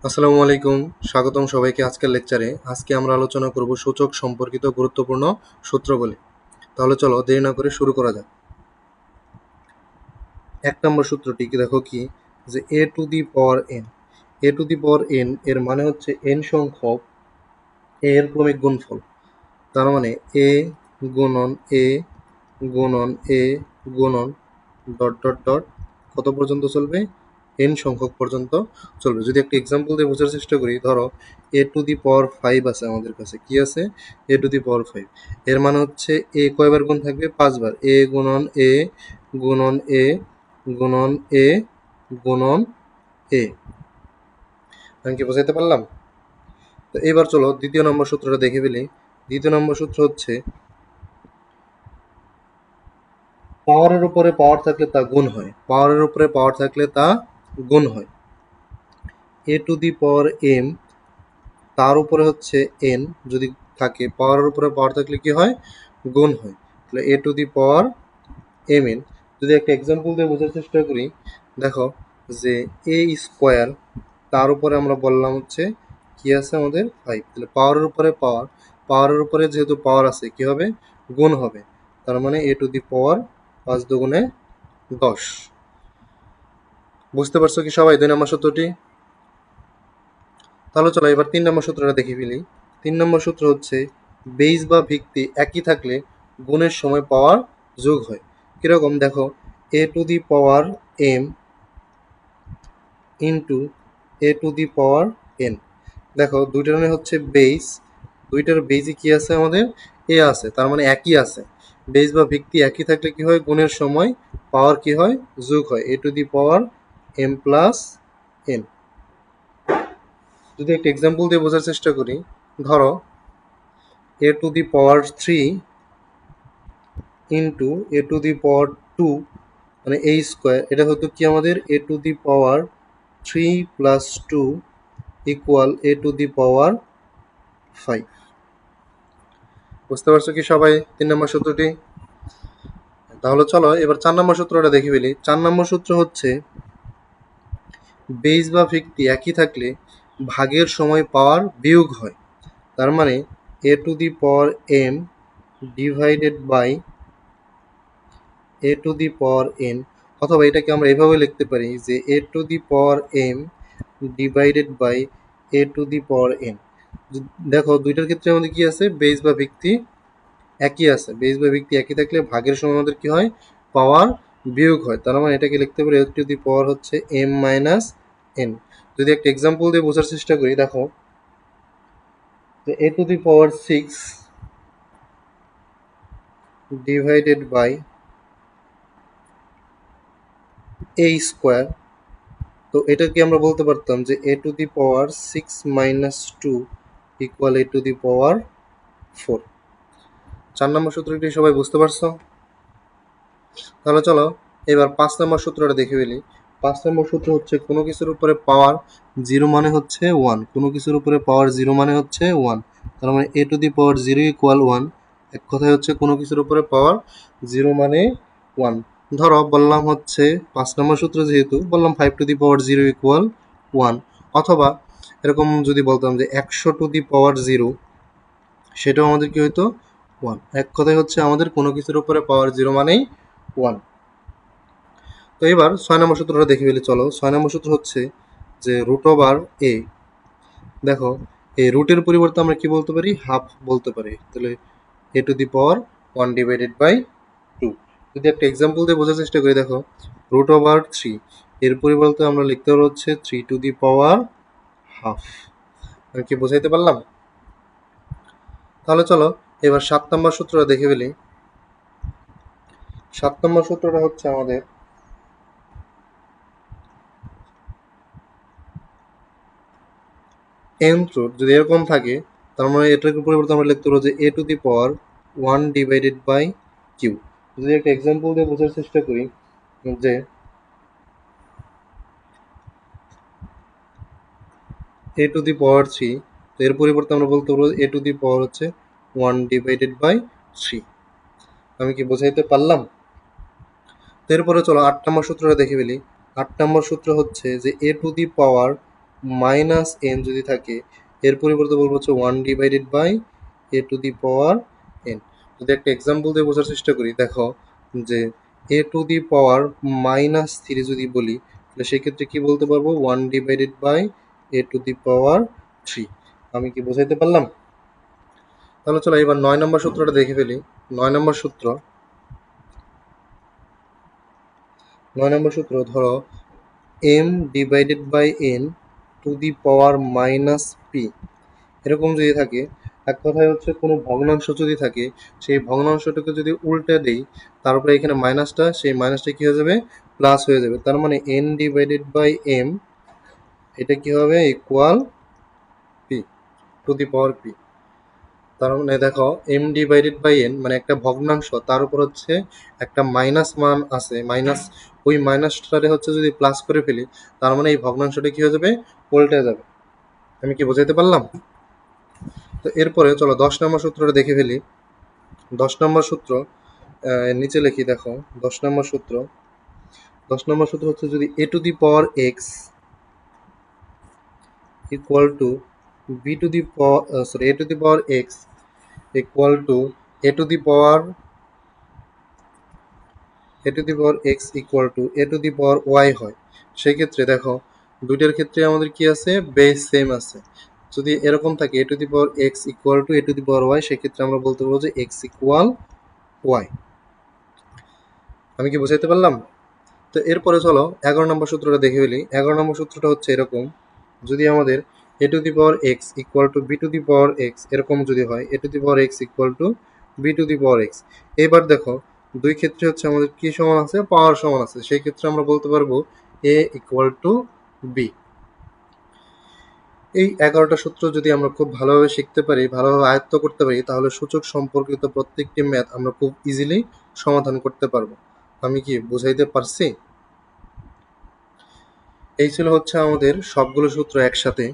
আসসালামু আলাইকুম। স্বাগতম সবাইকে আজকের লেকচারে। আজকে আমরা আলোচনা করব সূচক সম্পর্কিত গুরুত্বপূর্ণ সূত্রগুলি। তাহলে চলো দেরি না করে শুরু করা যাক। ১ নম্বর সূত্রটি দেখো কি, যে a to the power n। a to the power n এর মানে হচ্ছে n সংখ্যক a এর ক্রমিক গুণফল। তার মানে a গুণন a গুণন a গুণন ডট ডট ডট কত পর্যন্ত চলবে? n সংখ্যক পর্যন্ত চলবে। যদি একটা এক্সাম্পল দিয়ে বোঝার চেষ্টা করি, ধরো a টু দি পাওয়ার 5 আছে আমাদের কাছে। কি আছে? a to the power 5। এর মানে হচ্ছে a কয়বার গুণ থাকবে? 5 বার। a গুণন a গুণন a গুণন a গুণন a। আমি কি বোঝাইতে পারলাম? তো এবার চলো দ্বিতীয় নম্বর সূত্রটা দেখে ফেলি। দ্বিতীয় নম্বর সূত্র হচ্ছে পাওয়ারের উপরে পাওয়ার থাকলে তা গুণ হয়। পাওয়ারের উপরে পাওয়ার থাকলে তা গুণ হয়। a to the power m, তার উপরে হচ্ছে n যদি থাকে, পাওয়ারের উপরে পাওয়ার থাকলে কি হয়? গুণ হয়। তাহলে a to the power mn। যদি একটা এক্সাম্পল দিয়ে বোঝার চেষ্টা করি, দেখো যে a স্কোয়ার, তার উপরে আমরা বললাম হচ্ছে কি আছে আমাদের? 5। তাহলে পাওয়ারের উপরে পাওয়ার, পাওয়ারের উপরে যেহেতু পাওয়ার আছে, কি হবে? গুণ হবে। তার মানে a টু দি পাওয়ার 5 দুগুণে 10। বুঝতে পারছো কি সবাই 2 নম্বর সূত্রটি? তাহলে চলো এবার 3 নম্বর সূত্রটা দেখে ফেলি। 3 নম্বর সূত্র হচ্ছে বেস বা ভিত্তি একই থাকলে গুণের সময় পাওয়ার যোগ হয়। কিরকম? দেখো a to the power m into a to the power n। দেখো দুইটার হচ্ছে বেস, দুইটার বেসই কি আছে আমাদের? a আছে, তার মানে একই আছে। বেস বা ভিত্তি একই থাকলে কি হয়? গুণের সময় পাওয়ার কি হয়? যোগ হয়। a to the power m plus n। যদি একটা এক্সাম্পল দিয়ে বোঝার চেষ্টা করি, ধরো a to the power 3 into a to the power 2, মানে a স্কোয়ার। এটা হতো কি আমাদের? a to the power 3 plus 2 equal a to the power 5। বুঝতে পারছো কি সবাই 3 নম্বর সূত্রটি? তাহলে চলো এবার 4 নম্বর সূত্রটা দেখে ফেলি। 4 নম্বর সূত্র হচ্ছে বেস বা ভিত্তি একই থাকলে ভাগের সময় পাওয়ার বিয়োগ হয়। তার মানে a to the power m divided by a to the power n, অথবা এটাকে আমরা এভাবে লিখতে পারি যে a to the power m divided by a to the power n। দেখো দুইটার ক্ষেত্রে আমাদের কি আছে? বেস বা ভিত্তি একই আছে। বেস বা ভিত্তি একই থাকলে ভাগের সময় আমাদের কি হয়? পাওয়ার বিয়োগ হয়। তার মানে এটাকে লিখতে পারি a টু দি পাওয়ার হচ্ছে m মাইনাস n। যদি একটা এক্সাম্পল দিয়ে বোঝার চেষ্টা করি, দেখো যে a to the power 6 divided by a square. তো এটাকে আমরা বলতে পারতাম যে a to the power 6 minus 2 equal a to the power 4। 4 number সূত্রটি সবাই বুঝতে পারছো? তাহলে চলো এবার 5 নম্বর সূত্রটা দেখে ফেলি। 5 নম্বর সূত্র হচ্ছে কোনো কিছুর উপরে পাওয়ার 0 মানে হচ্ছে 1। কোনো কিছুর উপরে পাওয়ার 0 মানে হচ্ছে 1। তার মানে a to the power 0 equal 1। এক কথায় হচ্ছে কোনো কিছুর উপরে পাওয়ার 0 মানে 1। ধরো বললাম হচ্ছে 5 নম্বর সূত্র, যেহেতু বললাম 5 টু দি পাওয়ার 0 ইকুয়াল 1। অথবা এরকম যদি বলতাম যে 100 টু দি পাওয়ার 0, সেটাও আমাদের কি হইতো? 1। এক কথায় হচ্ছে আমাদের কোনো কিছুর উপরে পাওয়ার 0 মানেই 1। তো এবার 6 নম্বর সূত্রটা দেখে ফেলি। চলো 6 নম্বর সূত্র হচ্ছে যে রুট ওভার a। দেখো এই রুটের পরিবর্তে আমরা কি বলতে পারি? হাফ বলতে পারি। তাহলে a to the power 1 divided by 2। যদি একটা এক্সাম্পল দিয়ে বোঝার চেষ্টা করি, দেখো রুট ওভার 3, এর পরিবর্তে আমরা লিখতে পারবো হচ্ছে 3 টু দি পাওয়ার হাফ। আমি কি বোঝাইতে পারলাম? তাহলে চলো এবার 7 নম্বর সূত্রটা দেখে ফেলি। 7 নম্বর সূত্রটা হচ্ছে আমাদের nth রুট যদি এরকম থাকে, তার মানে এটার পরিবর্তে আমরা লিখতে পারবো যে a to the power 1 divided by q. যদি একটা এক্সাম্পল দিয়ে বোঝার চেষ্টা করি, যে a টু দি পাওয়ার 3, তো এর পরিবর্তে আমরা বলতে পারবো a টু দি পাওয়ার হচ্ছে 1 ডিভাইডেড বাই 3। আমি কি বোঝাইতে পারলাম? তো এরপরে চলো 8 নম্বর সূত্রটা দেখে ফেলি। 8 নম্বর সূত্র হচ্ছে যে a to the power minus N যদি থাকে, এর পরিবর্তে বলবো হচ্ছে 1/a⁴n। যদি একটা এক্সাম্পল দিয়ে বোঝার চেষ্টা করি, দেখো যে a⁴ যদি বলি, তাহলে সেক্ষেত্রে কি বলতে পারবো, 1/a⁴। আমি কি বোঝাইতে পারলাম? তাহলে চলো এবার 9 নম্বর সূত্রটা দেখে ফেলি। 9 নম্বর সূত্র, ধরো m/n⁻p এরকম যদি থাকে, এক কথায় হচ্ছে কোনো ভগ্নাংশ যদি থাকে, সেই ভগ্নাংশটাকে যদি উল্টে দেই, তারপরে এখানে মাইনাসটা, সেই মাইনাসটা কি হয়ে যাবে, প্লাস হয়ে যাবে। তার মানে n/m এটা কি হবে, ইকুয়াল p। তার মানে দেখো m/n মানে একটা ভগ্নাংশ, তার উপর হচ্ছে একটা মাইনাস মান আছে, মাইনাস, ওই মাইনাসটারে হচ্ছে যদি প্লাস করে ফেলি, তার মানে এই ভগ্নাংশটা কি হয়ে যাবে, উল্টে যাবে। আমি কি বোঝাইতে পারলাম? তো এরপরে চলো 10 নম্বর সূত্রটা দেখে ফেলি। 10 নম্বর সূত্র, নিচে লিখি, দেখো 10 নম্বর সূত্র। 10 নম্বর সূত্র হচ্ছে যদি a⁴x equal to a⁴x equal to a⁴y হয়, সেক্ষেত্রে দেখো দুইটার ক্ষেত্রে আমাদের কি আছে, বেস সেম আছে। যদি এরকম থাকে a⁴x ইকুয়াল টু a⁴y, সেক্ষেত্রে আমরা বলতে পারবো যে x ইকুয়াল y। আমি কি বুঝাইতে পারলাম? তো এরপরে চলো 11 নম্বর সূত্রটা দেখে ফেলি। 11 নম্বর সূত্রটা হচ্ছে এরকম, যদি আমাদের a⁴x ইকুয়াল টু b⁴x এরকম যদি হয়, a⁴x ইকুয়াল টু b⁴x, এবার দেখো দুই ক্ষেত্রে হচ্ছে আমাদের কি সমান আছে, পাওয়ার সমান আছে, সেই ক্ষেত্রে আমরা বলতে পারবো a ইকুয়াল টু b। এই 11টা সূত্র যদি আমরা খুব ভালোভাবে শিখতে পারি, ভালোভাবে আয়ত্ত করতে পারি, তাহলে সূচক সম্পর্কিত প্রত্যেকটি ম্যাথ আমরা খুব ইজিলি সমাধান করতে পারবো। আমি কি বুঝাইতে পারছি? এই ছিল হচ্ছে আমাদের সবগুলো সূত্র একসাথে।